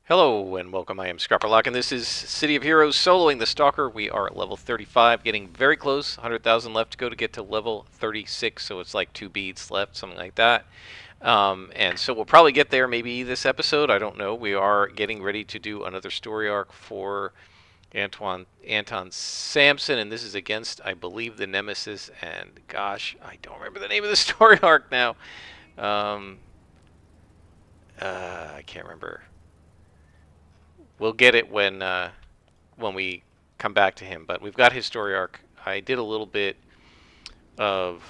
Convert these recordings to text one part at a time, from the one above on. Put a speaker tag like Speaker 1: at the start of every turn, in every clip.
Speaker 1: Hello and welcome, I am Scrapperlock, and this is City of Heroes soloing the Stalker. We are at level 35, getting very close, 100,000 left to go to get to level 36, so it's like 2 beads left, something like that. And so we'll probably get there maybe this episode, I don't know. We are getting ready to do another story arc for Anton Sampson, and this is against, I believe, the Nemesis, and gosh, I don't remember the name of the story arc now. Um, I can't remember. We'll get it when we come back to him. But we've got his story arc. I did a little bit of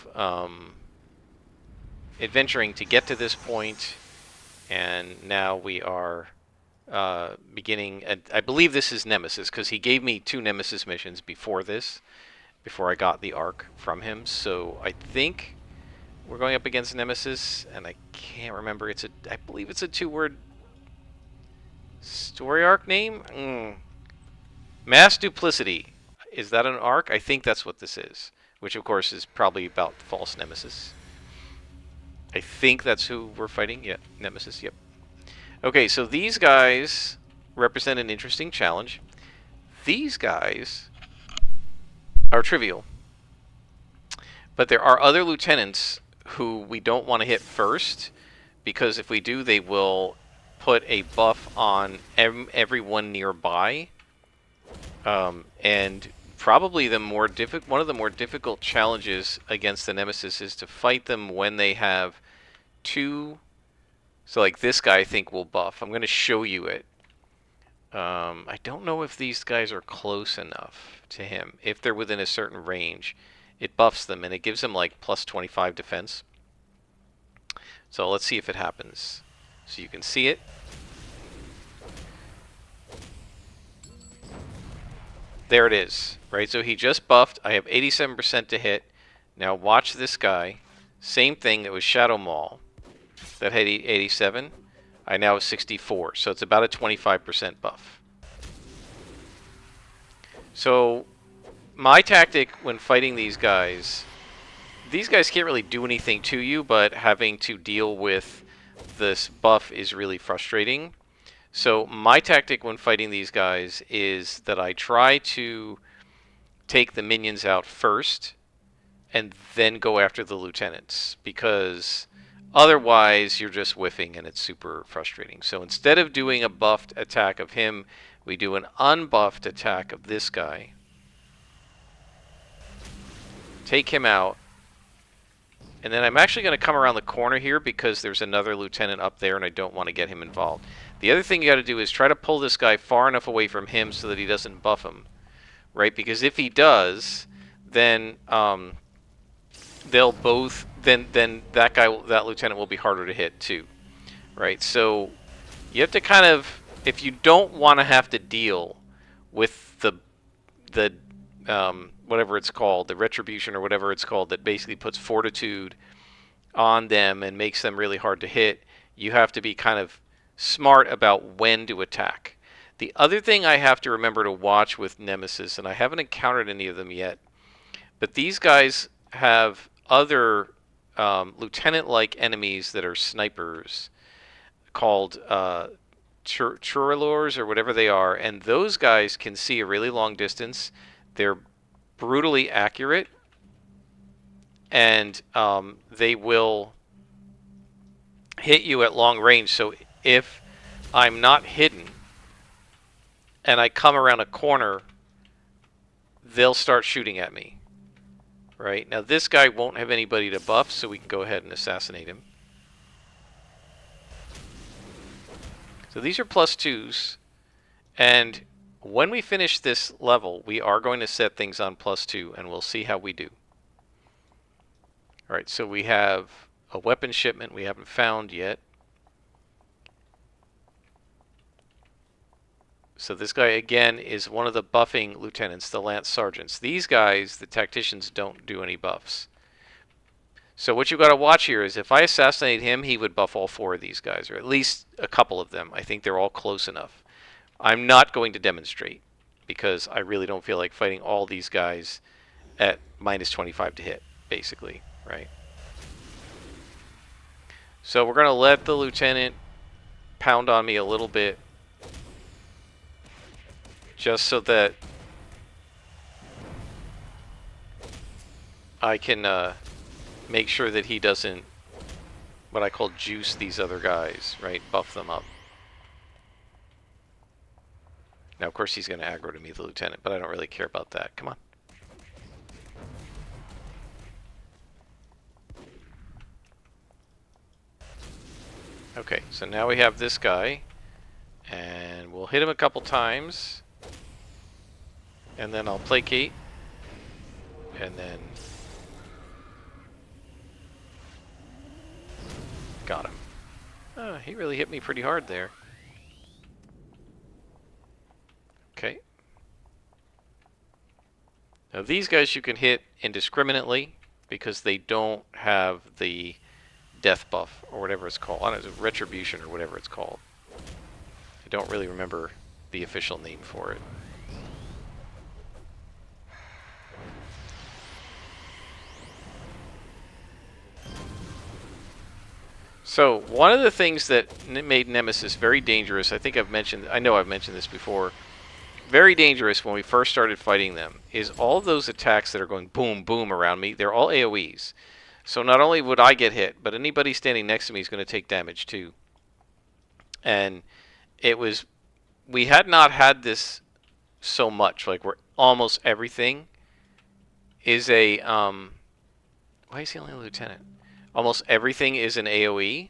Speaker 1: adventuring to get to this point, and now we are beginning. I believe this is Nemesis because he gave me 2 Nemesis missions before this, before I got the arc from him. So I think we're going up against Nemesis, and I can't remember. I believe it's a 2-word story arc name. Mass Duplicity. Is that an arc? I think that's what this is. Which, of course, is probably about false Nemesis. I think that's who we're fighting. Yeah, Nemesis, yep. Okay, so these guys represent an interesting challenge. These guys are trivial. But there are other lieutenants who we don't want to hit first, because if we do, they will put a buff on everyone nearby. And probably one of the more difficult challenges against the Nemesis is to fight them when they have 2. So like this guy I think will buff. I'm going to show you it. I don't know if these guys are close enough to him. If they're within a certain range, it buffs them and it gives them like plus 25 defense. So let's see if it happens. So you can see it. There it is, right? So he just buffed. I have 87% to hit. Now watch this guy. Same thing, that was Shadow Maul. That had 87. I now have 64. So it's about a 25% buff. So my tactic when fighting these guys can't really do anything to you, but having to deal with this buff is really frustrating. So my tactic when fighting these guys is that I try to take the minions out first and then go after the lieutenants, because otherwise you're just whiffing and it's super frustrating. So instead of doing a buffed attack of him, we do an unbuffed attack of this guy. Take him out. And then I'm actually going to come around the corner here because there's another lieutenant up there and I don't want to get him involved. The other thing you got to do is try to pull this guy far enough away from him so that he doesn't buff him, right? Because if he does, then they'll both then that lieutenant will be harder to hit too, right? So you have to kind of, if you don't want to have to deal with the whatever it's called, the retribution or whatever it's called, that basically puts fortitude on them and makes them really hard to hit, you have to be kind of smart about when to attack. The other thing I have to remember to watch with Nemesis, and I haven't encountered any of them yet, but these guys have other lieutenant-like enemies that are snipers called Churlors or whatever they are, and those guys can see a really long distance. They're brutally accurate, and they will hit you at long range. So if I'm not hidden and I come around a corner, they'll start shooting at me. Right? Now this guy won't have anybody to buff, so we can go ahead and assassinate him. So these are +2s, and when we finish this level, we are going to set things on +2, and we'll see how we do. Alright, so we have a weapon shipment we haven't found yet. So this guy, again, is one of the buffing lieutenants, the lance sergeants. These guys, the tacticians, don't do any buffs. So what you've got to watch here is if I assassinate him, he would buff all 4 of these guys, or at least a couple of them. I think they're all close enough. I'm not going to demonstrate because I really don't feel like fighting all these guys at -25 to hit, basically, right? So we're going to let the lieutenant pound on me a little bit. just so that I can make sure that he doesn't, what I call juice these other guys, right? Buff them up. Now, of course, he's going to aggro to me, the lieutenant, but I don't really care about that. Come on. Okay, so now we have this guy, and we'll hit him a couple times, and then I'll placate, and then got him. Oh, he really hit me pretty hard there. Okay. Now these guys you can hit indiscriminately because they don't have the death buff or whatever it's called. I don't know, retribution or whatever it's called. I don't really remember the official name for it. So one of the things that made Nemesis very dangerous, I know I've mentioned this before, very dangerous when we first started fighting them, is all of those attacks that are going boom, boom around me, they're all AoEs. So not only would I get hit, but anybody standing next to me is going to take damage too. And we had not had this so much, like where almost everything is a, why is he only a lieutenant? Almost everything is an AoE.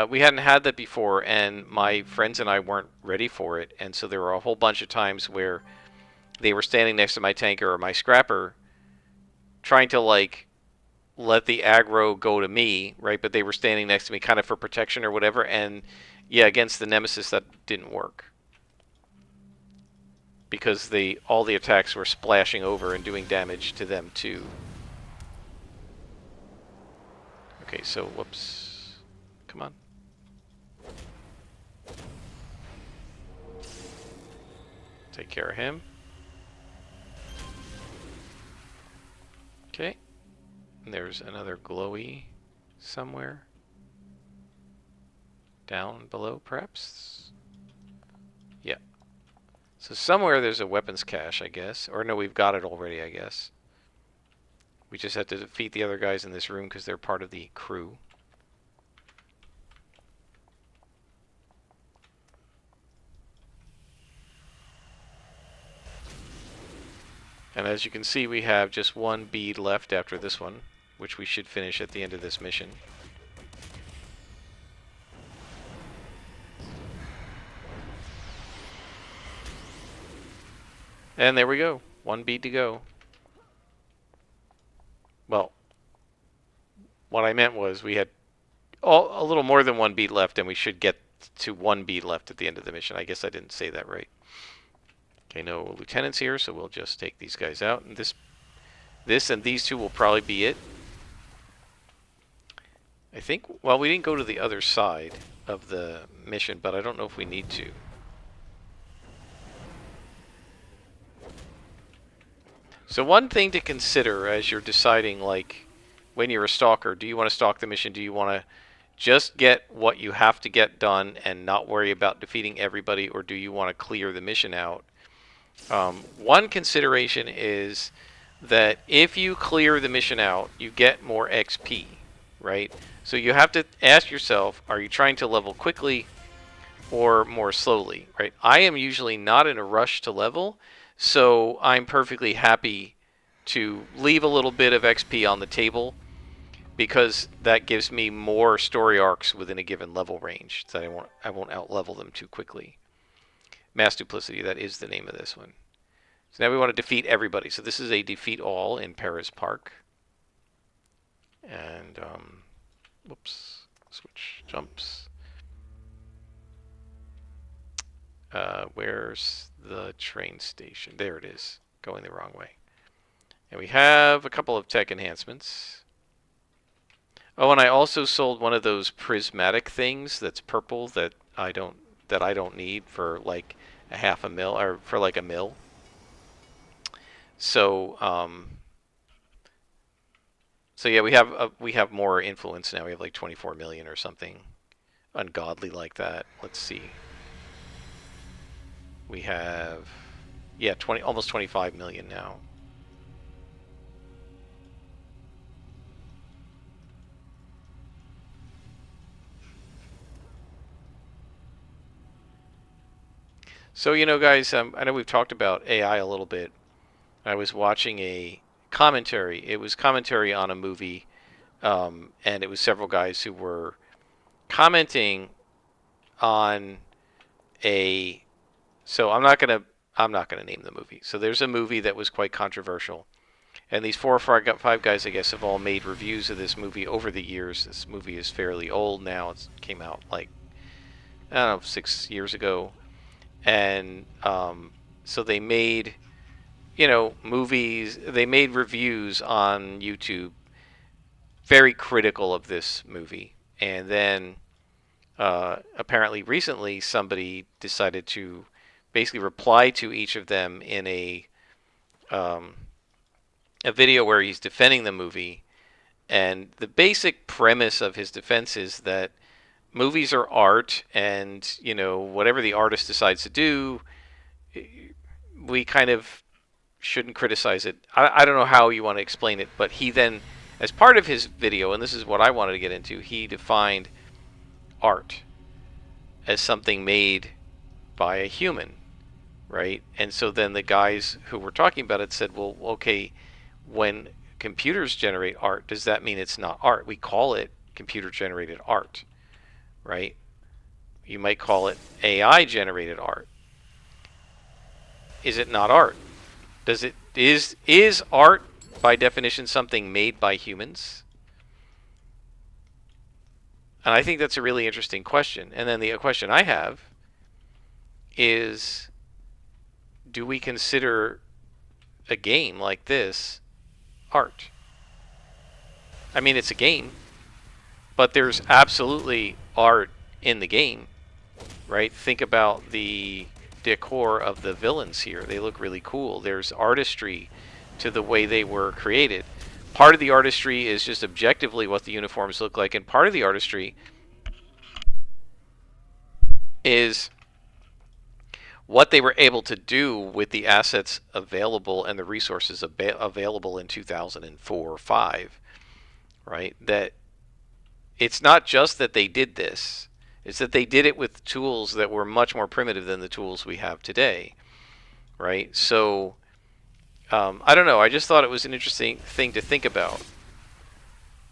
Speaker 1: We hadn't had that before, and my friends and I weren't ready for it, and so there were a whole bunch of times where they were standing next to my tanker or my scrapper trying to, like, let the aggro go to me, right? But they were standing next to me kind of for protection or whatever, and yeah, against the Nemesis that didn't work. Because all the attacks were splashing over and doing damage to them too. Okay, so whoops. Come on. Take care of him. Okay. And there's another glowy somewhere. Down below, perhaps? Yeah. So somewhere there's a weapons cache, I guess. Or no, we've got it already, I guess. We just have to defeat the other guys in this room because they're part of the crew. And as you can see, we have just one bead left after this one, which we should finish at the end of this mission. And there we go. One bead to go. Well, what I meant was we had a little more than one bead left, and we should get to one bead left at the end of the mission. I guess I didn't say that right. Okay, no lieutenants here, so we'll just take these guys out. And this and these two will probably be it. I think, well, we didn't go to the other side of the mission, but I don't know if we need to. So one thing to consider as you're deciding, like, when you're a stalker, do you want to stalk the mission? Do you want to just get what you have to get done and not worry about defeating everybody, or do you want to clear the mission out? One consideration is that if you clear the mission out, you get more XP, right? So you have to ask yourself, are you trying to level quickly or more slowly, right? I am usually not in a rush to level, so I'm perfectly happy to leave a little bit of XP on the table because that gives me more story arcs within a given level range, so I won't out-level them too quickly. Mass Duplicity, that is the name of this one. So now we want to defeat everybody. So this is a defeat all in Paris Park. And, whoops, switch jumps. Where's the train station? There it is, going the wrong way. And we have a couple of tech enhancements. Oh, and I also sold one of those prismatic things that's purple that I don't need for like a half a mil, or for like a mil. So yeah, we have more influence now. We have like 24 million or something ungodly like that. Let's see. We have, yeah, almost 25 million now. So, guys, I know we've talked about AI a little bit. I was watching a commentary. It was commentary on a movie, and it was several guys who were commenting on a. So I'm not gonna name the movie. So there's a movie that was quite controversial, and these 4 or 5 guys, I guess, have all made reviews of this movie over the years. This movie is fairly old now. It came out like, I don't know, 6 years ago, and so they made movies. They made reviews on YouTube very critical of this movie, and then apparently recently somebody decided to basically reply to each of them in um, a video where he's defending the movie. And the basic premise of his defense is that movies are art, and whatever the artist decides to do, we kind of shouldn't criticize it. I don't know how you want to explain it, but he then, as part of his video, and this is what I wanted to get into, he defined art as something made by a human, right? And so then the guys who were talking about it said, well, okay, when computers generate art, does that mean it's not art? We call it computer generated art, right? You might call it AI generated art. Is it not art? Is art by definition something made by humans? And I think that's a really interesting question. And then the question I have is, do we consider a game like this art? I mean, it's a game, but there's absolutely art in the game, right? Think about the decor of the villains here. They look really cool. There's artistry to the way they were created. Part of the artistry is just objectively what the uniforms look like, and part of the artistry is what they were able to do with the assets available and the resources available in 2004 or 5, right? That it's not just that they did this, it's that they did it with tools that were much more primitive than the tools we have today, right? So I don't know. I just thought it was an interesting thing to think about,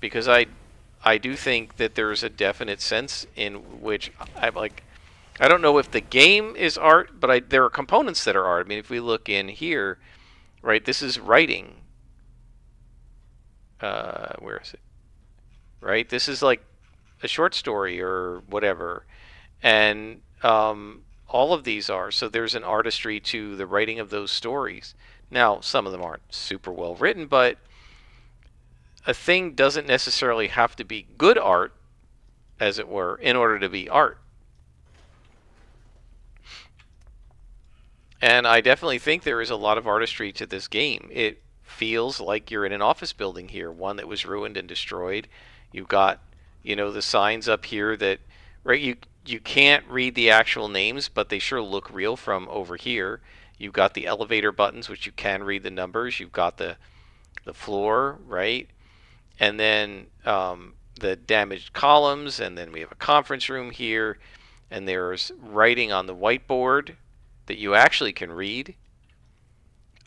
Speaker 1: because I do think that there's a definite sense in which I don't know if the game is art, but there are components that are art. I mean, if we look in here, right, this is writing. Where is it? Right, this is like a short story or whatever, and all of these are. So there's an artistry to the writing of those stories. Now, some of them aren't super well written, but a thing doesn't necessarily have to be good art, as it were, in order to be art. And I definitely think there is a lot of artistry to this game. It feels like you're in an office building here, one that was ruined and destroyed. You've got, the signs up here that, right, you can't read the actual names, but they sure look real from over here. You've got the elevator buttons, which you can read the numbers. You've got the floor, right? And then the damaged columns, and then we have a conference room here, and there's writing on the whiteboard that you actually can read.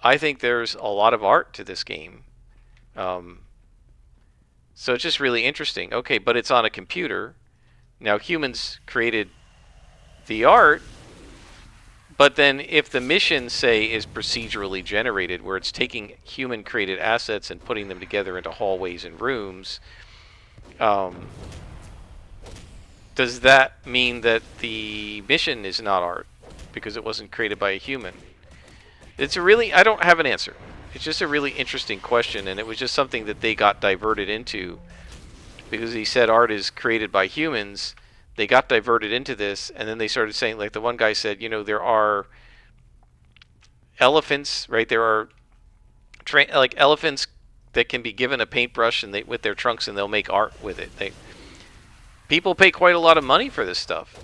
Speaker 1: I think there's a lot of art to this game. So it's just really interesting. Okay, but it's on a computer. Now, humans created the art, but then if the mission, say, is procedurally generated, where it's taking human-created assets and putting them together into hallways and rooms, does that mean that the mission is not art because it wasn't created by a human? I don't have an answer. It's just a really interesting question, and it was just something that they got diverted into because he said art is created by humans. They got diverted into this, and then they started saying, like the one guy said, there are elephants, right? There are like elephants that can be given a paintbrush and with their trunks, and they'll make art with it. People pay quite a lot of money for this stuff.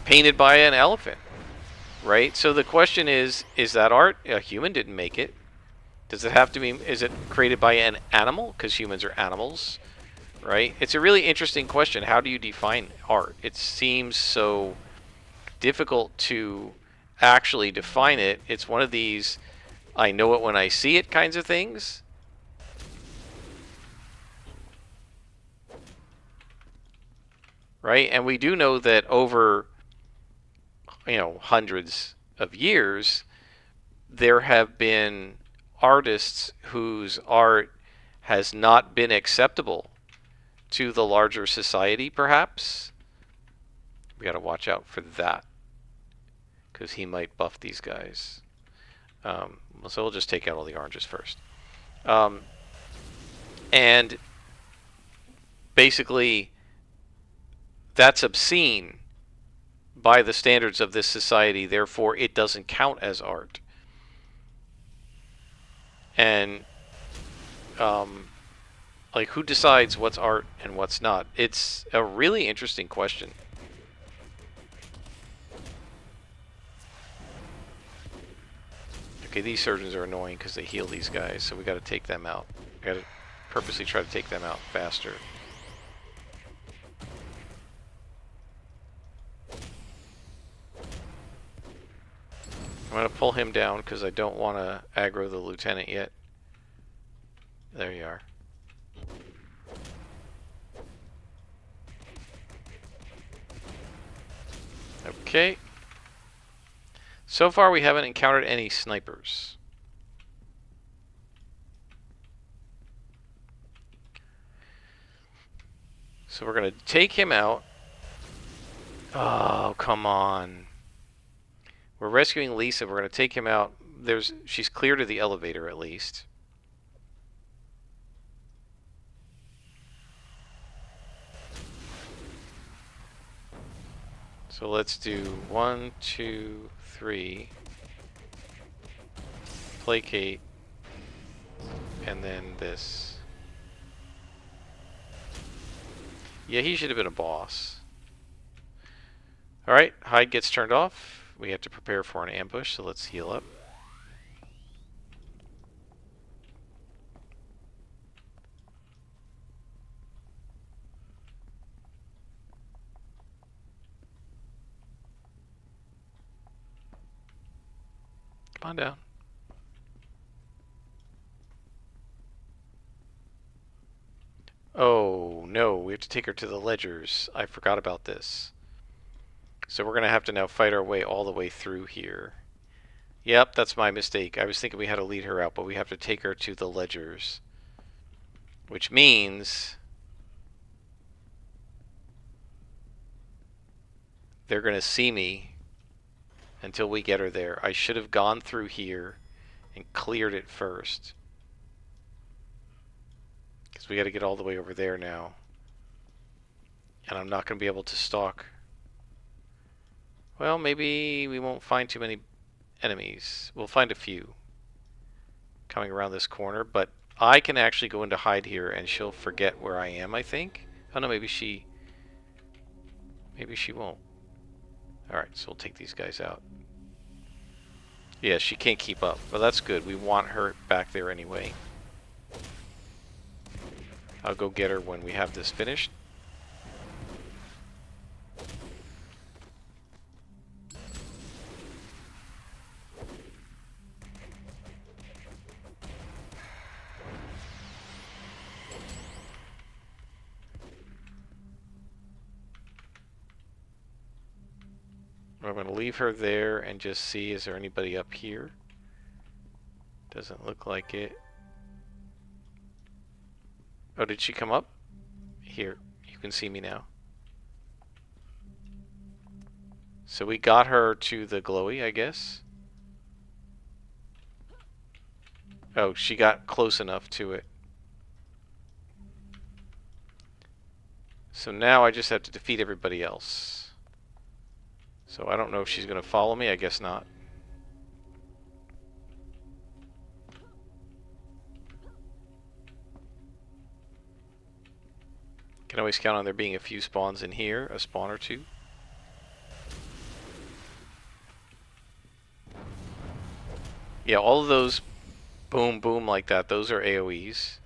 Speaker 1: painted by an elephant, right? So the question is that art? A human didn't make it. Does it have to be, is it created by an animal? Because humans are animals, right? It's a really interesting question. How do you define art? It seems so difficult to actually define it. It's one of these I know it when I see it kinds of things. Right? And we do know that over, hundreds of years, there have been artists whose art has not been acceptable to the larger society, perhaps. We got to watch out for that, because he might buff these guys. So we'll just take out all the oranges first. And basically, that's obscene by the standards of this society, therefore it doesn't count as art. And like, who decides what's art and what's not? It's a really interesting question. Okay, these surgeons are annoying because they heal these guys, so we got to take them out. We got to purposely try to take them out faster. I'm going to pull him down because I don't want to aggro the lieutenant yet. There you are. Okay. So far we haven't encountered any snipers. So we're going to take him out. Oh, come on. We're rescuing Lisa. We're going to take him out. She's clear to the elevator at least. So let's do 1, 2, 3. Placate. And then this. Yeah, he should have been a boss. Alright, hide gets turned off. We have to prepare for an ambush, so let's heal up. Come on down. Oh, no, we have to take her to the ledgers. I forgot about this. So we're going to have to now fight our way all the way through here. Yep, that's my mistake. I was thinking we had to lead her out, but we have to take her to the ledgers. Which means they're going to see me until we get her there. I should have gone through here and cleared it first. Because we got to get all the way over there now. And I'm not going to be able to stalk. Well, maybe we won't find too many enemies. We'll find a few coming around this corner, but I can actually go into hide here and she'll forget where I am, I think. Oh no, maybe she won't. Alright, so we'll take these guys out. Yeah, she can't keep up, but that's good. We want her back there anyway. I'll go get her when we have this finished. I'm going to leave her there and just see, is there anybody up here? Doesn't look like it. Oh, did she come up? Here, you can see me now. So we got her to the glowy, I guess. Oh, she got close enough to it. So now I just have to defeat everybody else. So I don't know if she's going to follow me. I guess not. Can always count on there being a few spawns in here. A spawn or two. Yeah, all of those boom, boom like that, those are AoEs.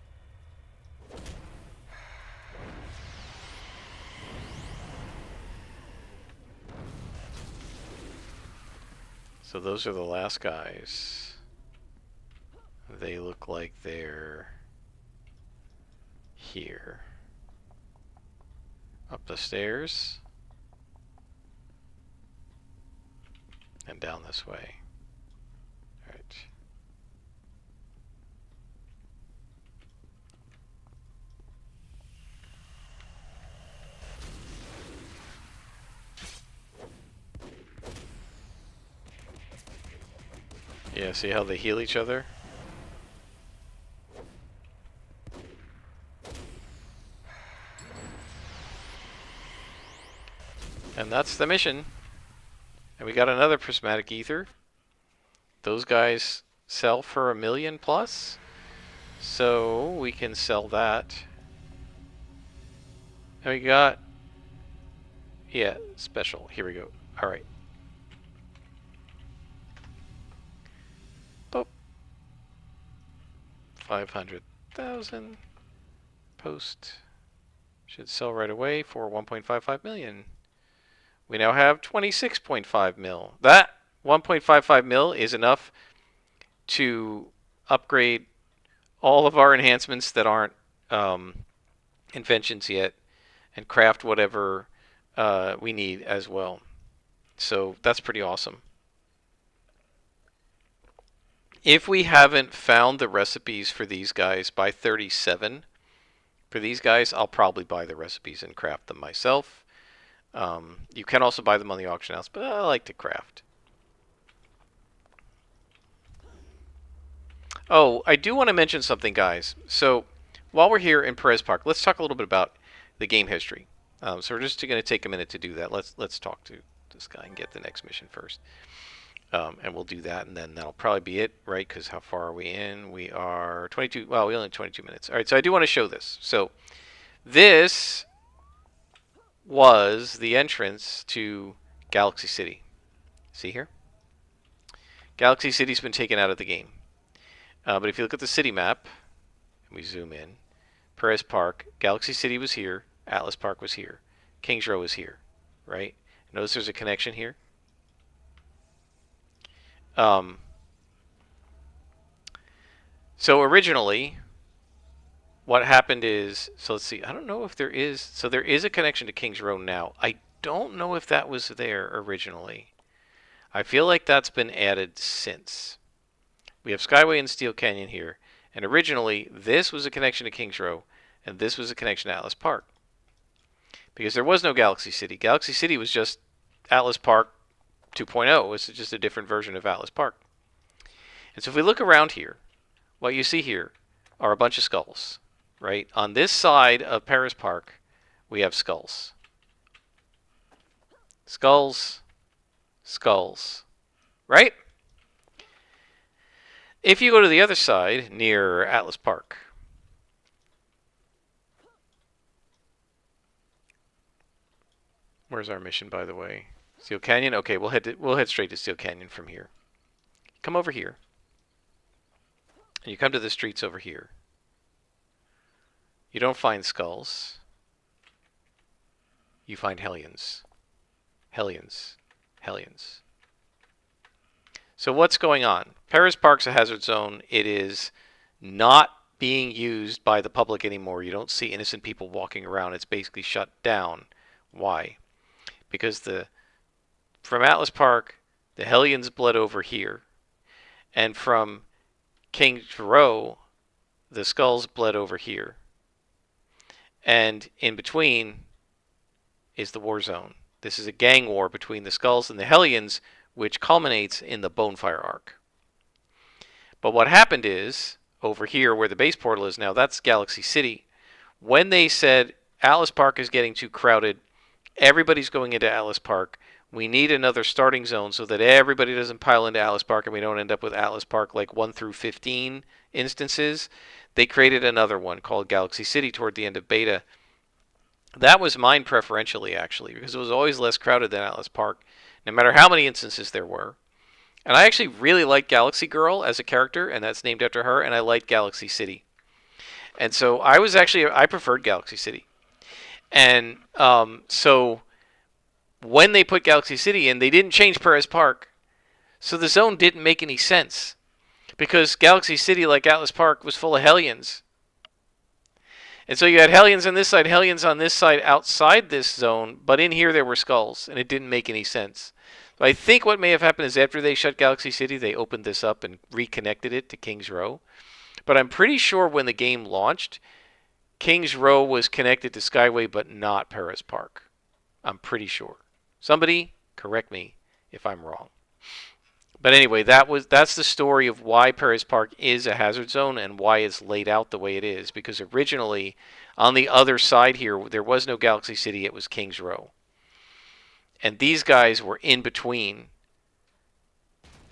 Speaker 1: So those are the last guys. They look like they're here. Up the stairs. And down this way. Alright. Yeah, see how they heal each other? And that's the mission. And we got another prismatic ether. Those guys sell for $1 million plus. So we can sell that. And we got, yeah, special. Here we go. All right. Boop. 500,000. Post. Should sell right away for 1.55 million. We now have 26.5 mil. That 1.55 mil is enough to upgrade all of our enhancements that aren't inventions yet and craft whatever we need as well. So that's pretty awesome. If we haven't found the recipes for these guys by 37, for these guys, I'll probably buy the recipes and craft them myself. You can also buy them on the auction house, but I like to craft. Oh, I do want to mention something, guys. So while we're here in Perez Park, let's talk a little bit about the game history. So we're just going to take a minute to do that. Let's talk to this guy and get the next mission first. And we'll do that, and then that'll probably be it, right? Because how far are we in? We are 22. Well, we only have 22 minutes. All right, so I do want to show this. So this was the entrance to Galaxy City. See here? Galaxy City's been taken out of the game. But if you look at the city map, and we zoom in, Perez Park, Galaxy City was here, Atlas Park was here, Kings Row was here, right? Notice there's a connection here. So originally, what happened is, so let's see, I don't know if there is, so there is a connection to Kings Row now. I don't know if that was there originally. I feel like that's been added since. We have Skyway and Steel Canyon here, and originally this was a connection to Kings Row, and this was a connection to Atlas Park. Because there was no Galaxy City. Galaxy City was just Atlas Park 2.0. It was just a different version of Atlas Park. And so if we look around here, what you see here are a bunch of skulls, right? On this side of Perez Park, we have skulls. Skulls, skulls, right? If you go to the other side, near Atlas Park, where's our mission, by the way? Steel Canyon? Okay, we'll head straight to Steel Canyon from here. Come over here. And you come to the streets over here. You don't find skulls. You find Hellions. Hellions. Hellions. So what's going on? Perez Park's a hazard zone. It is not being used by the public anymore. You don't see innocent people walking around. It's basically shut down. Why? Because from Atlas Park, the Hellions bled over here. And from Kings Row, the skulls bled over here. And in between is the war zone. This is a gang war between the skulls and the Hellions, which culminates in the Bonefire arc. But what happened is, over here where the base portal is now, that's Galaxy City. When they said Atlas Park is getting too crowded, everybody's going into Atlas Park, we need another starting zone so that everybody doesn't pile into Atlas Park and we don't end up with Atlas Park like 1 through 15 instances. They created another one called Galaxy City toward the end of beta. That was mine preferentially, actually, because it was always less crowded than Atlas Park, no matter how many instances there were. And I actually really like Galaxy Girl as a character, and that's named after her, and I like Galaxy City. And so I preferred Galaxy City. And so when they put Galaxy City in, they didn't change Perez Park. So the zone didn't make any sense. Because Galaxy City, like Atlas Park, was full of Hellions. And so you had Hellions on this side, Hellions on this side outside this zone, but in here there were skulls, and it didn't make any sense. So I think what may have happened is after they shut Galaxy City, they opened this up and reconnected it to Kings Row. But I'm pretty sure when the game launched, Kings Row was connected to Skyway, but not Perez Park. I'm pretty sure. Somebody correct me if I'm wrong. But anyway, that's the story of why Perez Park is a hazard zone and why it's laid out the way it is. Because originally, on the other side here, there was no Galaxy City, it was Kings Row. And these guys were in between.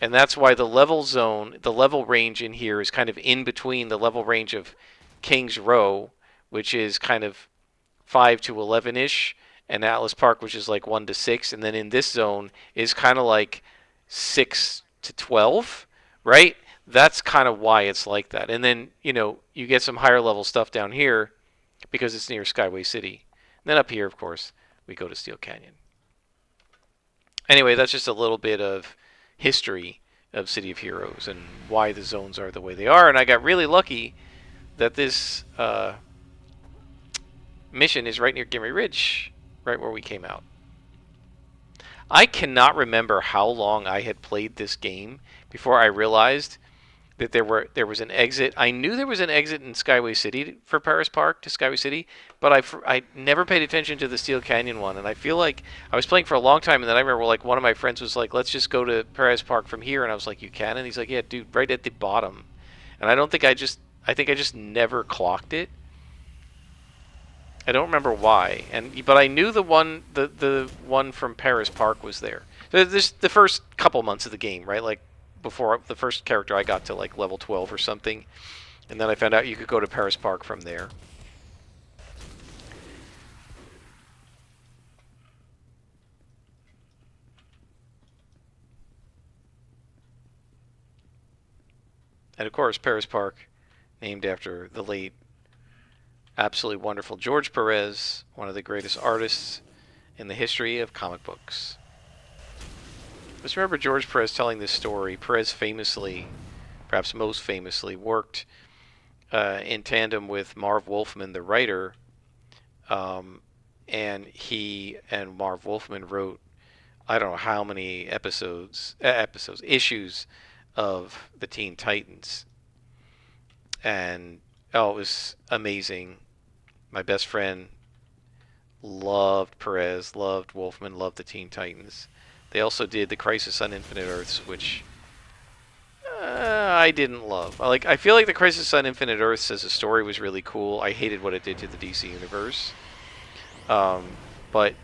Speaker 1: And that's why the level zone, the level range in here is kind of in between the level range of Kings Row, which is kind of 5 to 11-ish, and Atlas Park, which is like 1 to 6. And then in this zone is kind of like 6 to 12, right? That's kind of why it's like that. And then, you get some higher level stuff down here because it's near Skyway City. And then up here, of course, we go to Steel Canyon. Anyway, that's just a little bit of history of City of Heroes and why the zones are the way they are. And I got really lucky that this mission is right near Gimri Ridge, right where we came out. I cannot remember how long I had played this game before I realized that there was an exit. I knew there was an exit in Skyway City for Perez Park to Skyway City, but I never paid attention to the Steel Canyon one. And I feel like I was playing for a long time, and then I remember like one of my friends was like, "Let's just go to Perez Park from here," and I was like, "You can?" And he's like, "Yeah, dude, right at the bottom." And I think I just never clocked it. I don't remember why, but I knew the one from Perez Park was there. This the first couple months of the game, right? Like before the first character I got to like level 12 or something, and then I found out you could go to Perez Park from there. And of course, Perez Park, named after the late, absolutely wonderful George Perez, one of the greatest artists in the history of comic books. Just remember George Perez telling this story. Perez famously, perhaps most famously, worked in tandem with Marv Wolfman, the writer, and he and Marv Wolfman wrote, I don't know how many issues of the Teen Titans. And, it was amazing. My best friend loved Perez, loved Wolfman, loved the Teen Titans. They also did the Crisis on Infinite Earths, which I didn't love. I feel like the Crisis on Infinite Earths as a story was really cool. I hated what it did to the DC universe. But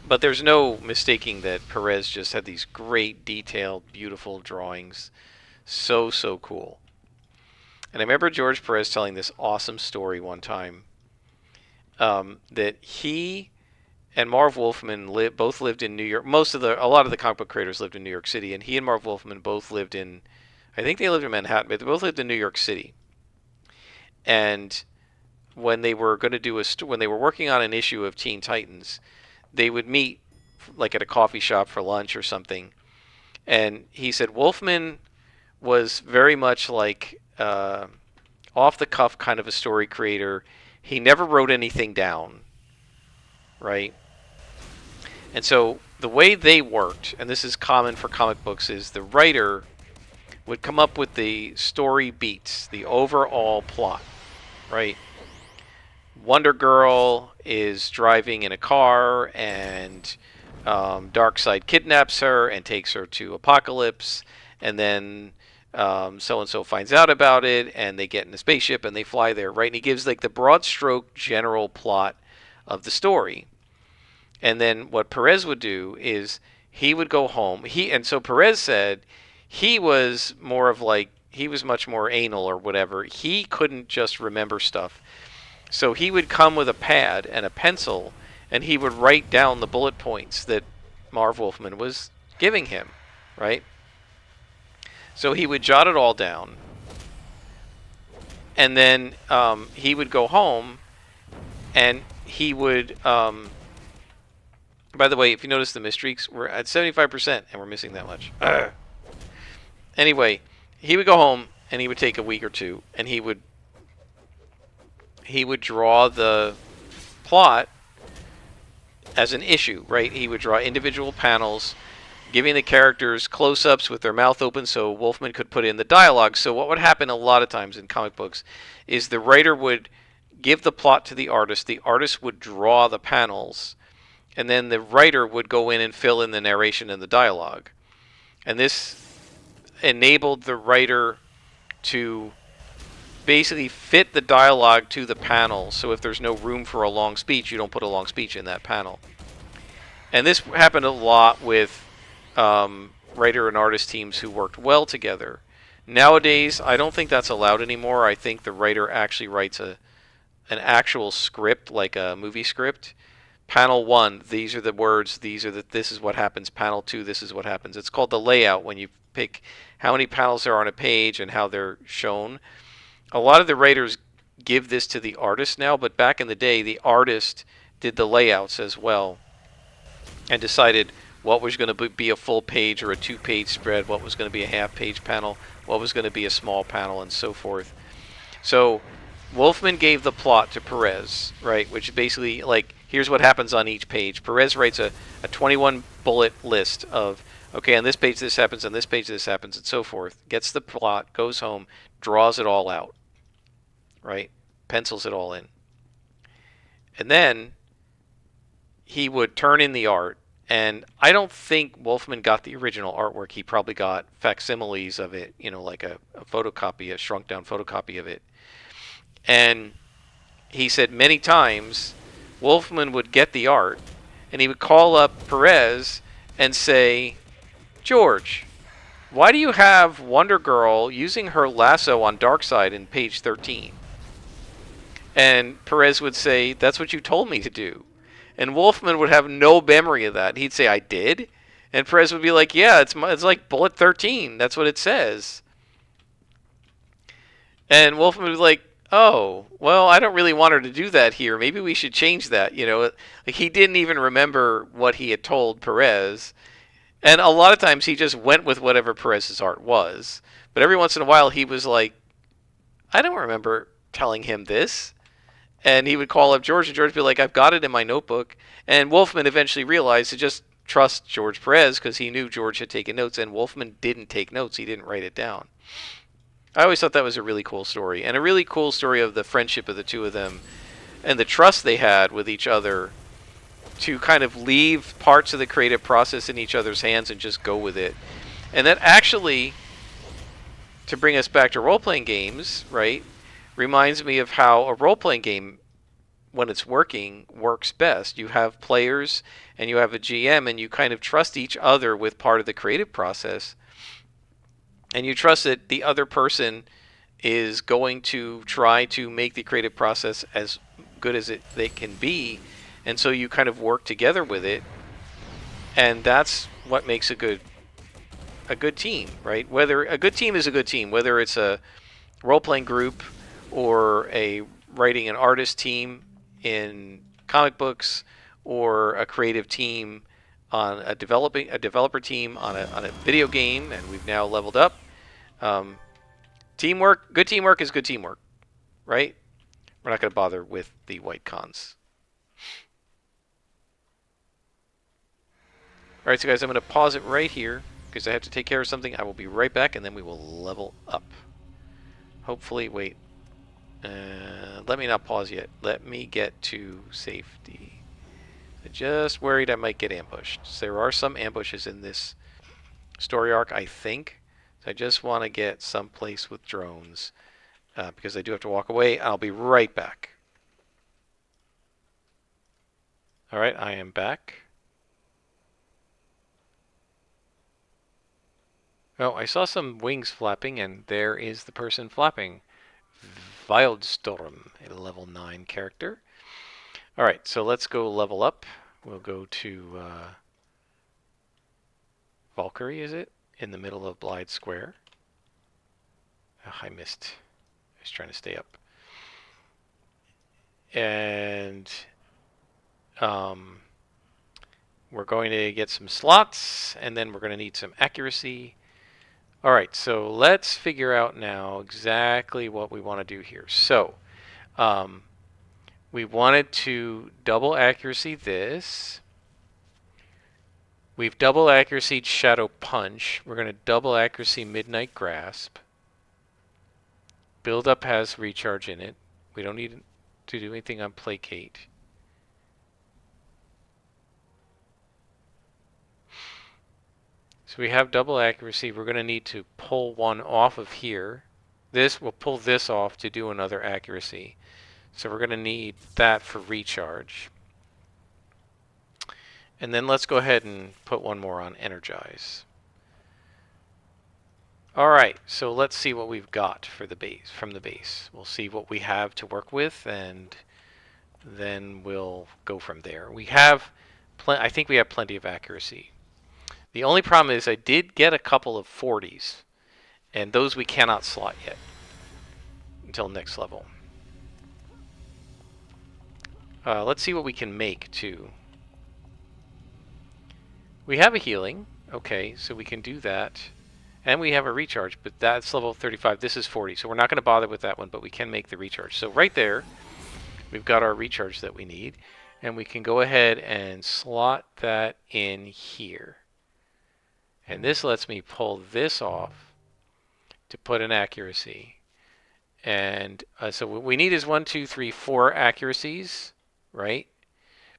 Speaker 1: there's no mistaking that Perez just had these great, detailed, beautiful drawings. So cool. And I remember George Perez telling this awesome story one time, that he and Marv Wolfman both lived in New York. A lot of the comic book creators lived in New York City, and he and Marv Wolfman both lived in, I think they lived in Manhattan, but they both lived in New York City. And when they were going to when they were working on an issue of Teen Titans, they would meet like at a coffee shop for lunch or something. And he said Wolfman was very much like off the cuff kind of a story creator. He never wrote anything down, right? And so the way they worked, and this is common for comic books, is the writer would come up with the story beats, the overall plot, right? Wonder Girl is driving in a car, and Darkseid kidnaps her and takes her to Apocalypse, and then so-and-so finds out about it, and they get in a spaceship, and they fly there, right? And he gives like the broad stroke general plot of the story. And then what Perez would do is he would go home. So Perez said he was more of like, he was much more anal or whatever. He couldn't just remember stuff. So he would come with a pad and a pencil, and he would write down the bullet points that Marv Wolfman was giving him. right? So he would jot it all down, and then he would go home, and he would. By the way, if you notice the misstreaks, we're at 75%, and we're missing that much. Anyway, he would go home, and he would take a week or two, and he would draw the plot as an issue, right? He would draw individual panels, giving the characters close-ups with their mouth open so Wolfman could put in the dialogue. So what would happen a lot of times in comic books is the writer would give the plot to the artist would draw the panels, and then the writer would go in and fill in the narration and the dialogue. And this enabled the writer to basically fit the dialogue to the panel, so if there's no room for a long speech, you don't put a long speech in that panel. And this happened a lot with writer and artist teams who worked well together. Nowadays, I don't think that's allowed anymore. I think the writer actually writes an actual script, like a movie script. Panel 1, these are the words, this is what happens. Panel 2, this is what happens. It's called the layout, when you pick how many panels there are on a page and how they're shown. A lot of the writers give this to the artist now, but back in the day, the artist did the layouts as well and decided what was going to be a full page or a 2-page spread, what was going to be a half-page panel, what was going to be a small panel, and so forth. So Wolfman gave the plot to Perez, right, which basically, like, here's what happens on each page. Perez writes a 21-bullet list of, okay, on this page this happens, on this page this happens, and so forth. Gets the plot, goes home, draws it all out, right, pencils it all in. And then he would turn in the art, and I don't think Wolfman got the original artwork. He probably got facsimiles of it, like a photocopy, a shrunk-down photocopy of it. And he said many times Wolfman would get the art, and he would call up Perez and say, George, why do you have Wonder Girl using her lasso on Darkseid in page 13? And Perez would say, that's what you told me to do. And Wolfman would have no memory of that. He'd say, I did? And Perez would be like, yeah, it's like bullet 13. That's what it says. And Wolfman would be like, oh, well, I don't really want her to do that here. Maybe we should change that. Like, he didn't even remember what he had told Perez. And a lot of times he just went with whatever Perez's art was. But every once in a while he was like, I don't remember telling him this. And he would call up George, and George would be like, I've got it in my notebook. And Wolfman eventually realized to just trust George Perez because he knew George had taken notes, and Wolfman didn't take notes. He didn't write it down. I always thought that was a really cool story, and a really cool story of the friendship of the two of them and the trust they had with each other to kind of leave parts of the creative process in each other's hands and just go with it. And that actually, to bring us back to role-playing games, right, reminds me of how a role-playing game, when it's working, works best. You have players and you have a GM, and you kind of trust each other with part of the creative process. And you trust that the other person is going to try to make the creative process as good as they can be. And so you kind of work together with it. And that's what makes a good team, right? Whether a good team is a good team, whether it's a role-playing group or a writing and artist team in comic books, or a creative team on a developer team on a video game, and we've now leveled up. Teamwork, good teamwork is good teamwork, right? We're not going to bother with the white cons. All right, so guys, I'm going to pause it right here because I have to take care of something. I will be right back, and then we will level up. Hopefully, wait. Let me not pause yet. Let me get to safety. I'm just worried I might get ambushed. So there are some ambushes in this story arc, I think. So I just want to get someplace with drones because I do have to walk away. I'll be right back. All right, I am back. Oh, I saw some wings flapping, and there is the person flapping. Wildstorm, a level 9 character. Alright, so let's go level up. We'll go to Valkyrie, is it? in the middle of Blythe Square. Oh, I missed. I was trying to stay up. And we're going to get some slots, and then we're going to need some accuracy. All right, so let's figure out now exactly what we want to do here. So we wanted to double accuracy this. We've double accuracy Shadow Punch. We're going to double accuracy Midnight Grasp. Build Up has recharge in it. We don't need to do anything on Placate. So we have double accuracy. We're going to need to pull one off of here. We'll pull this off to do another accuracy. So we're going to need that for recharge. And then let's go ahead and put one more on Energize. All right, so let's see what we've got for the base, from the base. We'll see what we have to work with, and then we'll go from there. We have, I think we have plenty of accuracy. The only problem is I did get a couple of 40s, and those we cannot slot yet until next level. Let's see what we can make too. We have a healing. Okay, so we can do that. And we have a recharge, but that's level 35. This is 40, so we're not going to bother with that one, but we can make the recharge. So right there, we've got our recharge that we need, and we can go ahead and slot that in here. And this lets me pull this off to put an accuracy. And so what we need is 1, 2, 3, 4 accuracies, right?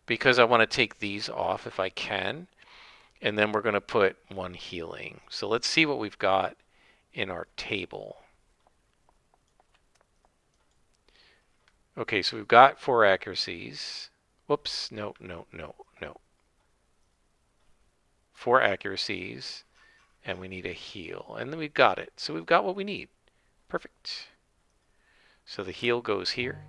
Speaker 1: Because I want to take these off if I can. And then we're going to put 1 healing. So let's see what we've got in our table. Okay, so we've got 4 accuracies. Whoops, no. 4 accuracies, and we need a heal. And then we've got it. So we've got what we need. Perfect. So the heal goes here.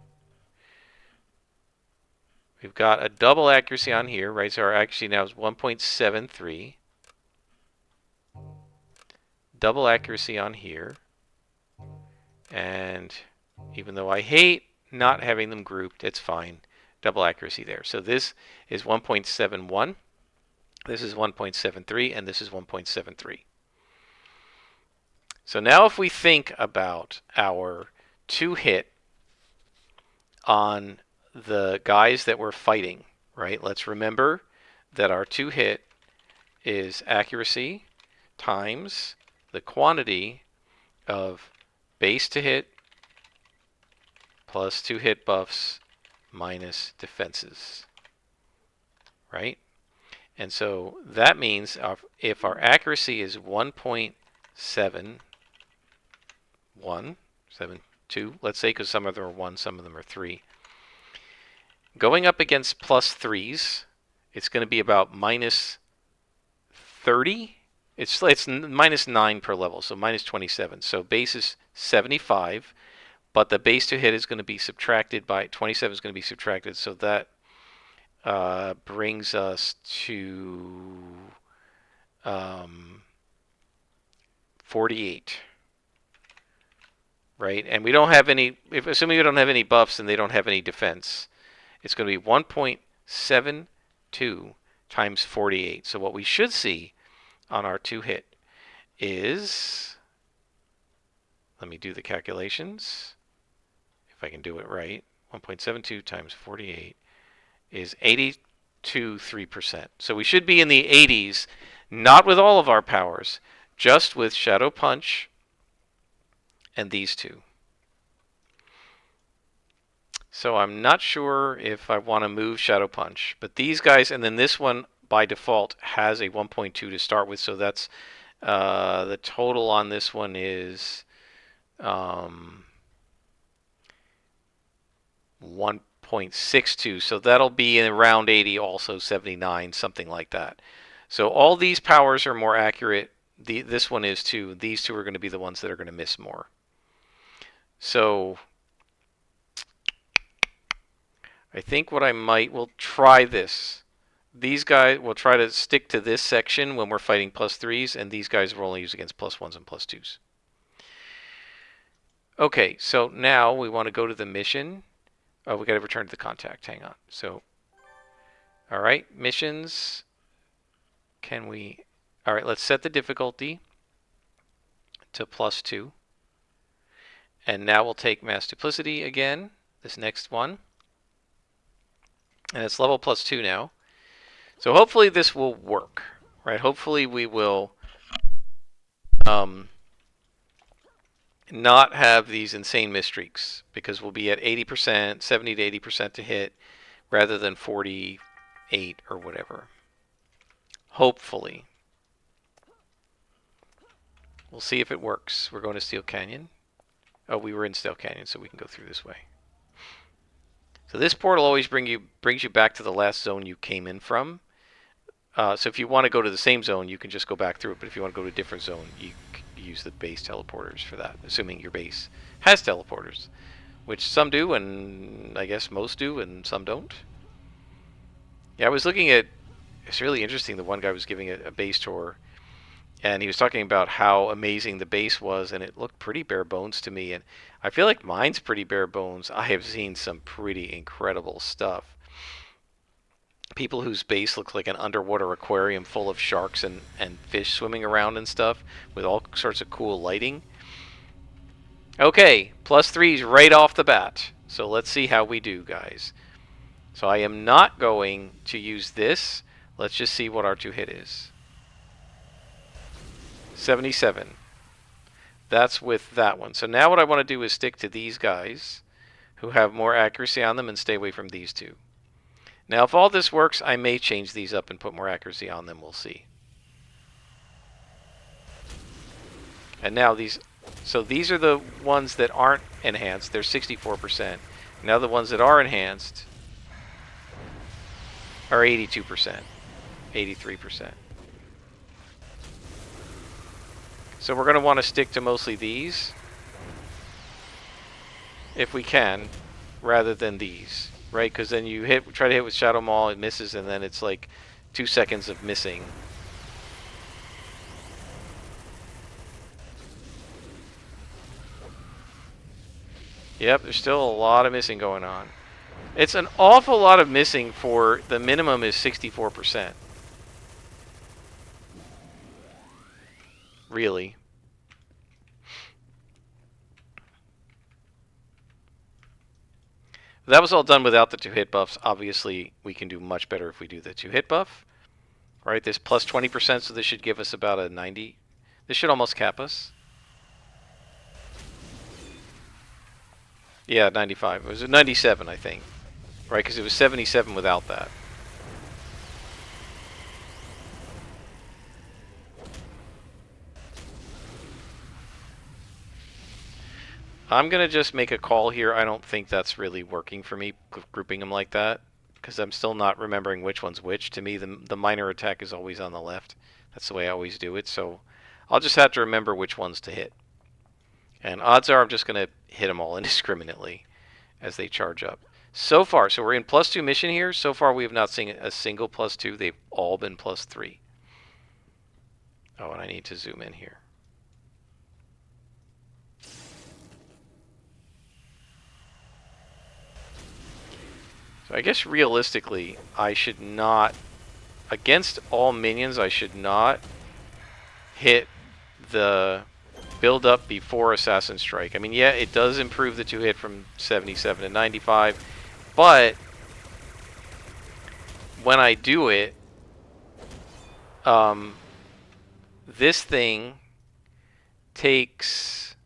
Speaker 1: We've got a double accuracy on here, right? So our accuracy now is 1.73. Double accuracy on here. And even though I hate not having them grouped, it's fine. Double accuracy there. So this is 1.71. This is 1.73, and this is 1.73. So now if we think about our 2-hit on the guys that we're fighting, right? Let's remember that our 2-hit is accuracy times the quantity of base to hit plus 2-hit buffs minus defenses, right? And so that means if our accuracy is 1.72, let's say, because some of them are 1, some of them are 3. Going up against plus 3s, it's going to be about minus 30. It's minus 9 per level, so minus 27. So base is 75, but the base to hit is going to be subtracted by 27 is going to be subtracted, so that brings us to 48. Right? And we don't have any, assuming we don't have any buffs and they don't have any defense, it's going to be 1.72 times 48. So what we should see on our 2-hit is, let me do the calculations, if I can do it right, 1.72 times 48 is 82.3%. So we should be in the 80s, not with all of our powers, just with Shadow Punch and these two. So I'm not sure if I want to move Shadow Punch, but these guys, and then this one by default has a 1.2 to start with, so that's the total on this one is 1.62, so that'll be in around 80, also 79, something like that. So all these powers are more accurate. This one is too. These two are going to be the ones that are going to miss more. So I think what I might will try this. These guys will try to stick to this section when we're fighting +3s, and these guys will only use against +1s and +2s. Okay, so now we want to go to the mission. Oh, we got to return to the contact. Hang on. So, all right, missions. Can we? All right, let's set the difficulty to +2. And now we'll take mass duplicity again, this next one. And it's level +2 now. So hopefully this will work, right? Hopefully we will not have these insane misstreaks, because we'll be at 80%, 70 to 80% to hit, rather than 48 or whatever. Hopefully. We'll see if it works. We're going to Steel Canyon. Oh, we were in Steel Canyon, so we can go through this way. So this portal always brings you back to the last zone you came in from. So if you want to go to the same zone, you can just go back through it. But if you want to go to a different zone, you use the base teleporters for that, assuming your base has teleporters, which some do, and I guess most do, and some don't. Yeah, I was looking at, it's really interesting, the one guy was giving a base tour, and he was talking about how amazing the base was, and it looked pretty bare bones to me, and I feel like mine's pretty bare bones. I have seen some pretty incredible stuff. People whose base looks like an underwater aquarium full of sharks and fish swimming around and stuff, with all sorts of cool lighting. Okay, +3s right off the bat. So let's see how we do, guys. So I am not going to use this. Let's just see what our 2-hit is. 77. That's with that one. So now what I want to do is stick to these guys who have more accuracy on them and stay away from these two. Now, if all this works, I may change these up and put more accuracy on them. We'll see. And now these... So these are the ones that aren't enhanced. They're 64%. Now the ones that are enhanced are 82%. 83%. So we're going to want to stick to mostly these, if we can, rather than these. Right, because then you try to hit with Shadow Maul, it misses, and then it's like 2 seconds of missing. Yep, there's still a lot of missing going on. It's an awful lot of missing for the minimum is 64%. Really. That was all done without the 2-hit buffs. Obviously, we can do much better if we do the 2-hit buff. Right, this plus 20%, so this should give us about a 90. This should almost cap us. Yeah, 95. It was a 97, I think. Right, because it was 77 without that. I'm going to just make a call here. I don't think that's really working for me, grouping them like that, because I'm still not remembering which one's which. To me, the minor attack is always on the left. That's the way I always do it, so I'll just have to remember which ones to hit. And odds are I'm just going to hit them all indiscriminately as they charge up. So far, so we're in +2 mission here. So far, we have not seen a single +2. They've all been +3. Oh, and I need to zoom in here. So I guess realistically, I should not, against all minions, I should not hit the build up before Assassin Strike. I mean, yeah, it does improve the 2-hit from 77 to 95, but when I do it, this thing takes...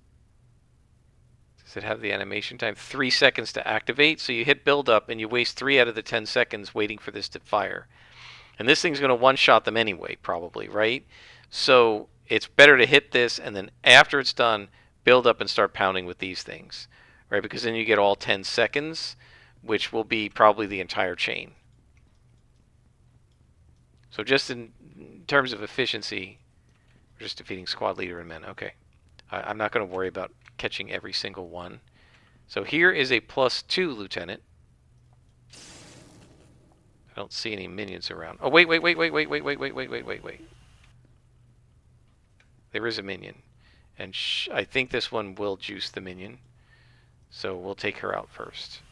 Speaker 1: Does it have the animation time? 3 seconds to activate. So you hit build up and you waste 3 out of the 10 seconds waiting for this to fire. And this thing's going to one-shot them anyway, probably, right? So it's better to hit this and then after it's done, build up and start pounding with these things, right? Because then you get all 10 seconds, which will be probably the entire chain. So just in terms of efficiency, we're just defeating squad leader and men. Okay. I'm not going to worry about catching every single one. So here is a +2 lieutenant. I don't see any minions around. Oh, wait, wait, wait, wait, wait, wait, wait, wait, wait, wait, wait, wait. There is a minion. And I think this one will juice the minion. So we'll take her out first.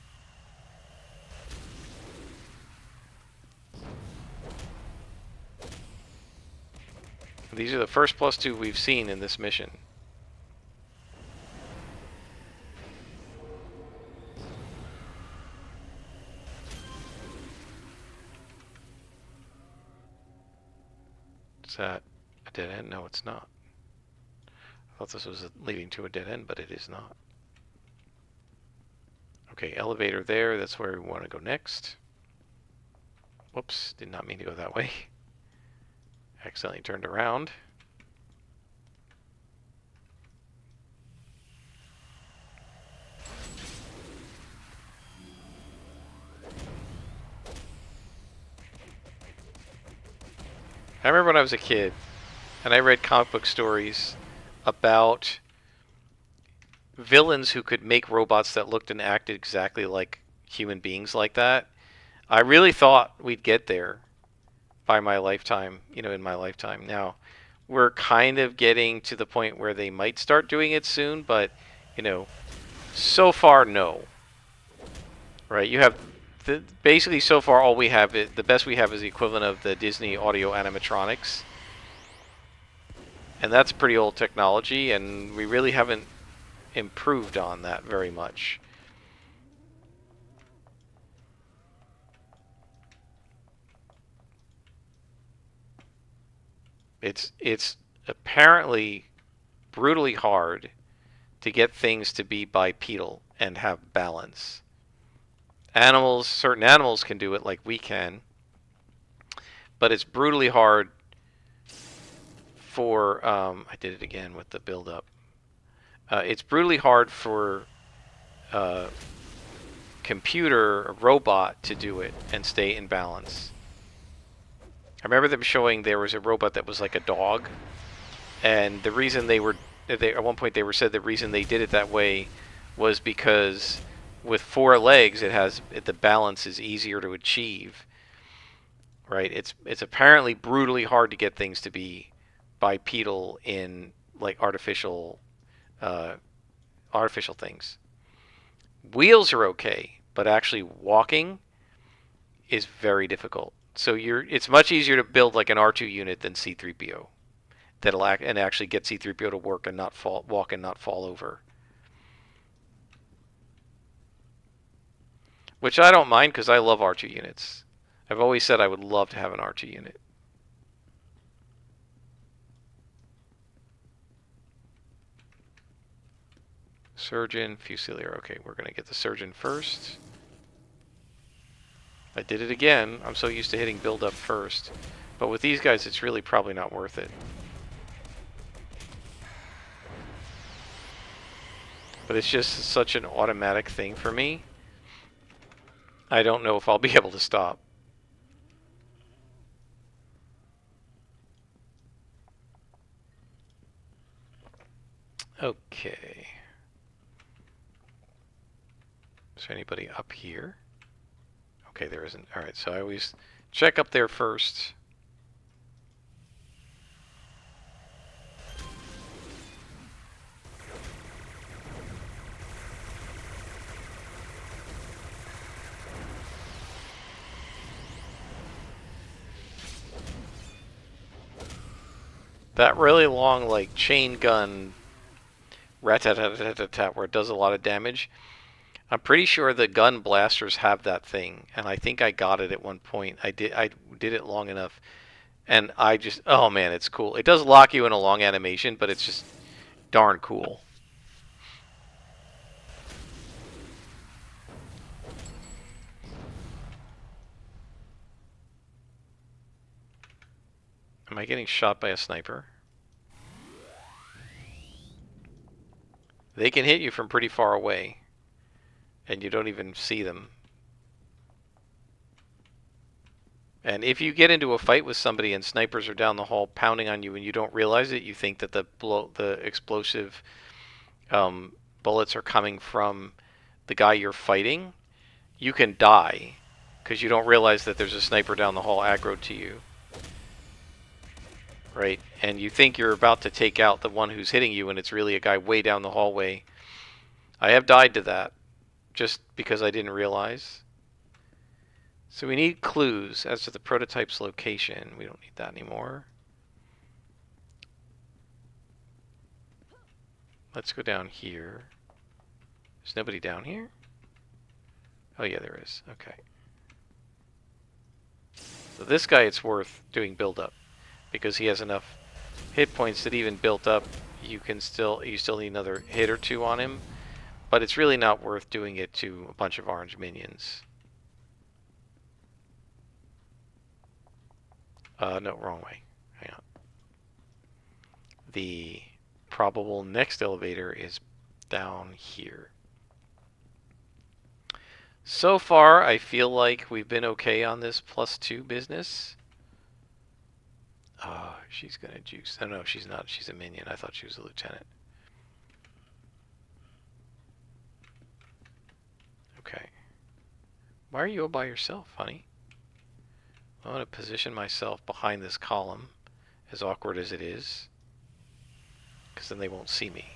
Speaker 1: These are the first +2 we've seen in this mission. Is that a dead end? No, it's not. I thought this was leading to a dead end, but it is not. Okay, elevator there. That's where we want to go next. Whoops, did not mean to go that way. Accidentally turned around. I remember when I was a kid, and I read comic book stories about villains who could make robots that looked and acted exactly like human beings like that. I really thought we'd get there by my lifetime, in my lifetime. Now, we're kind of getting to the point where they might start doing it soon, but, so far, no. Right? You have, basically so far all we have, the best we have is the equivalent of the Disney audio animatronics. And that's pretty old technology, and we really haven't improved on that very much. It's apparently brutally hard to get things to be bipedal and have balance. Certain animals can do it like we can, but it's brutally hard for, I did it again with the build-up. It's brutally hard for a computer, a robot, to do it and stay in balance. I remember them showing there was a robot that was like a dog, and the reason at one point they said the reason they did it that way was because with 4 legs the balance is easier to achieve. Right? It's apparently brutally hard to get things to be bipedal in like artificial things. Wheels are okay, but actually walking is very difficult. So it's much easier to build like an R2 unit than C3PO. That'll actually get C3PO to work and not walk and not fall over. Which I don't mind because I love R2 units. I've always said I would love to have an R2 unit. Surgeon, Fusilier. Okay, we're going to get the surgeon first. I did it again. I'm so used to hitting build up first. But with these guys, it's really probably not worth it. But it's just such an automatic thing for me. I don't know if I'll be able to stop. Okay. Is there anybody up here? Okay, there isn't. Alright, so I always check up there first. That really long, like, chain gun rat-tat-tat-tat-tat, where it does a lot of damage. I'm pretty sure the gun blasters have that thing, and I think I got it at one point. I did it long enough, and oh man, it's cool. It does lock you in a long animation, but it's just darn cool. Am I getting shot by a sniper? They can hit you from pretty far away, and you don't even see them. And if you get into a fight with somebody and snipers are down the hall pounding on you and you don't realize it, you think that the explosive bullets are coming from the guy you're fighting, you can die because you don't realize that there's a sniper down the hall aggroed to you. Right? And you think you're about to take out the one who's hitting you, and it's really a guy way down the hallway. I have died to that, just because I didn't realize. So we need clues as to the prototype's location. We don't need that anymore. Let's go down here. There's nobody down here? Oh yeah, there is. Okay. So this guy, it's worth doing build-up, because he has enough hit points that even built up, you still need another hit or two on him. But it's really not worth doing it to a bunch of orange minions. No, wrong way. Hang on. The probable next elevator is down here. So far, I feel like we've been okay on this +2 business. Oh, she's gonna juice. Oh no, she's not. She's a minion. I thought she was a lieutenant. Okay. Why are you all by yourself, honey? I want to position myself behind this column, as awkward as it is, because then they won't see me.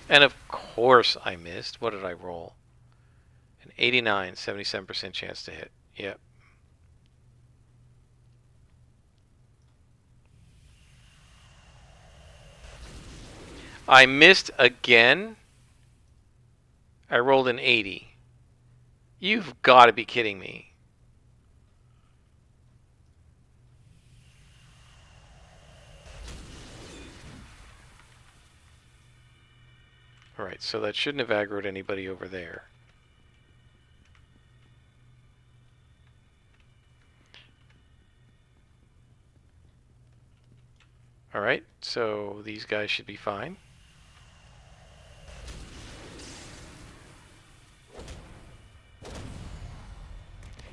Speaker 1: And of course I missed. What did I roll? An 89, 77% chance to hit. Yep. I missed again. I rolled an 80. You've got to be kidding me. Alright, so that shouldn't have aggroed anybody over there. Alright, so these guys should be fine.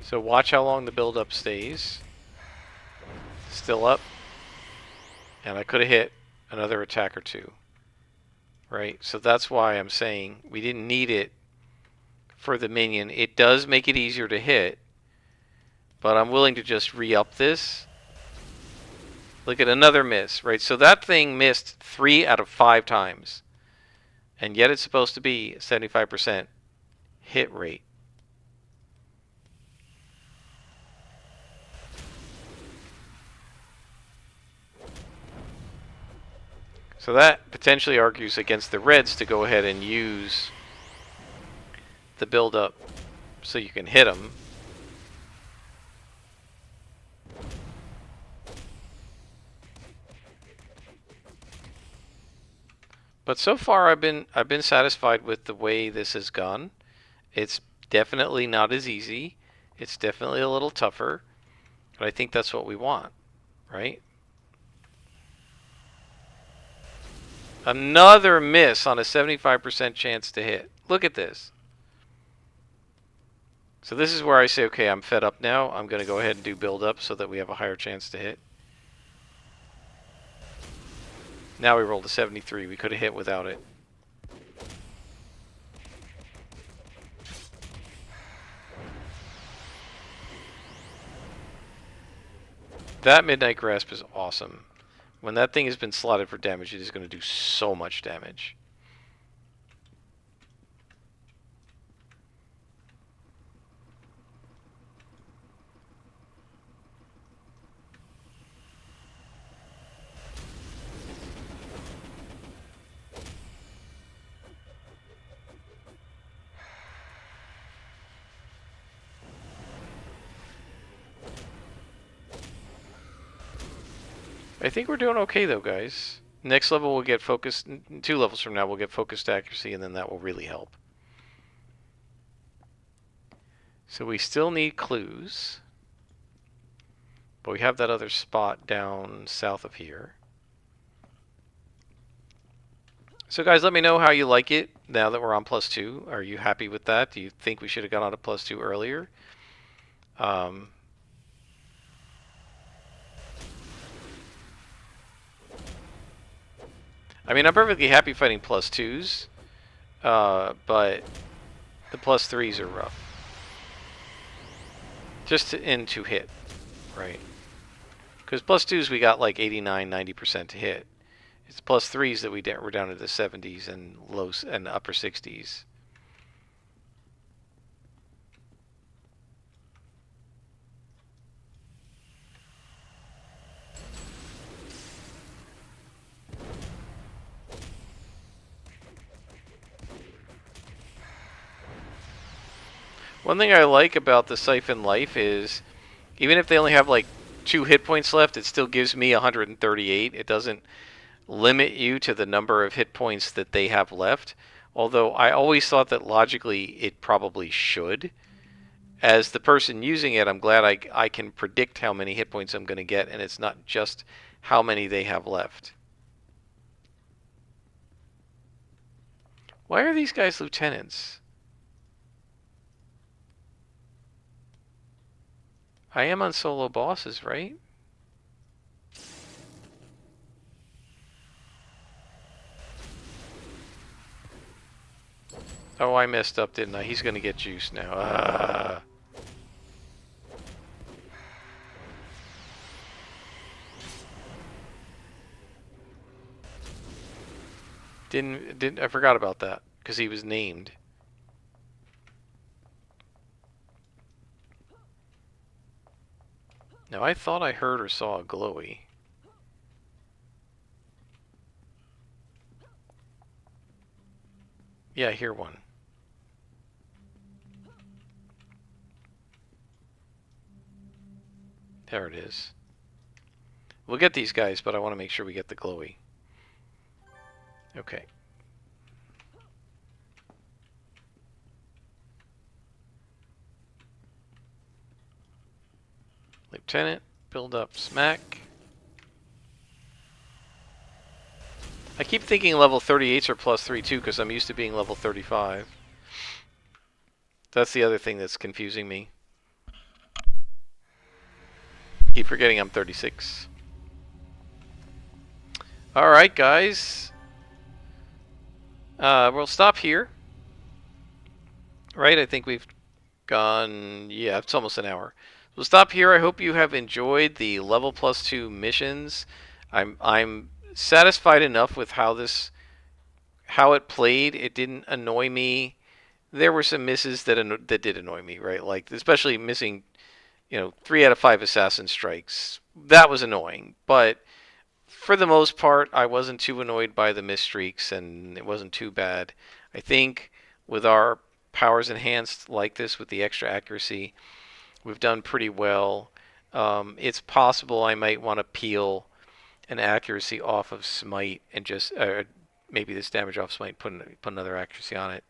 Speaker 1: So watch how long the build-up stays. Still up. And I could have hit another attack or two. Right? So that's why I'm saying we didn't need it for the minion. It does make it easier to hit, but I'm willing to just re-up this. Look at another miss, right? So that thing missed 3 out of 5 times. And yet it's supposed to be 75% hit rate. So that potentially argues against the Reds to go ahead and use the build-up so you can hit them. But so far I've been satisfied with the way this has gone. It's definitely not as easy. It's definitely a little tougher. But I think that's what we want, right? Another miss on a 75% chance to hit. Look at this. So this is where I say, okay, I'm fed up now. I'm going to go ahead and do build up so that we have a higher chance to hit. Now we rolled a 73. We could have hit without it. That Midnight Grasp is awesome. When that thing has been slotted for damage, it is going to do so much damage. I think we're doing okay though, guys. Next level we'll get focused, 2 levels from now we'll get focused accuracy, and then that will really help. So we still need clues. But we have that other spot down south of here. So guys, let me know how you like it now that we're on +2. Are you happy with that? Do you think we should have gone on to +2 earlier? I mean, I'm perfectly happy fighting +2s, but the +3s are rough. Just in to hit, right? Because plus 2s we got like 89, 90% to hit. It's plus 3s that we're down to the 70s and lows and upper 60s. One thing I like about the Siphon Life is, even if they only have like 2 hit points left, it still gives me 138. It doesn't limit you to the number of hit points that they have left. Although I always thought that logically it probably should. As the person using it, I'm glad I can predict how many hit points I'm going to get, and it's not just how many they have left. Why are these guys lieutenants? I am on solo bosses, right? Oh, I messed up, didn't I? He's going to get juice now. Didn't I forgot about that because he was named. Now I thought I heard or saw a glowy. Yeah, I hear one. There it is. We'll get these guys, but I want to make sure we get the glowy. Okay. Lieutenant, build up smack. I keep thinking level 38s are plus 3 too, because I'm used to being level 35. That's the other thing that's confusing me. Keep forgetting I'm 36. Alright, guys. We'll stop here. Right, I think we've gone... Yeah, it's almost an hour. We'll stop here. I hope you have enjoyed the level plus 2 missions. I'm satisfied enough with how it played. It didn't annoy me. There were some misses that did annoy me, right? Like especially missing, 3 out of 5 assassin strikes. That was annoying, but for the most part, I wasn't too annoyed by the miss streaks, and it wasn't too bad. I think with our powers enhanced like this with the extra accuracy, we've done pretty well. It's possible I might want to peel an accuracy off of Smite and just maybe this damage off Smite, put another accuracy on it.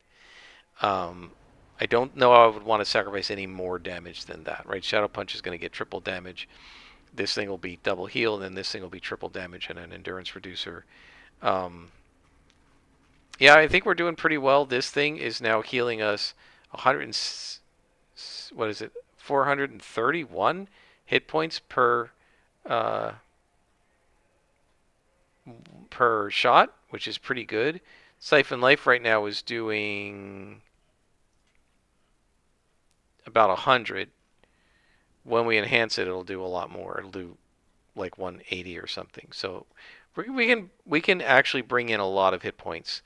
Speaker 1: I don't know I would want to sacrifice any more damage than that, right? Shadow Punch is going to get triple damage. This thing will be double heal, and then this thing will be triple damage and an endurance reducer. Yeah, I think we're doing pretty well. This thing is now healing us 100 what is it? 431 hit points per shot, which is pretty good. Siphon Life right now is doing about 100. When we enhance it, it'll do a lot more. It'll do like 180 or something. So we can actually bring in a lot of hit points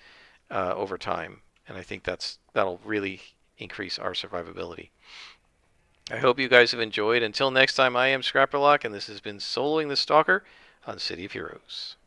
Speaker 1: over time, and I think that'll really increase our survivability. I hope you guys have enjoyed. Until next time, I am Scrapperlock, and this has been Soloing the Stalker on City of Heroes.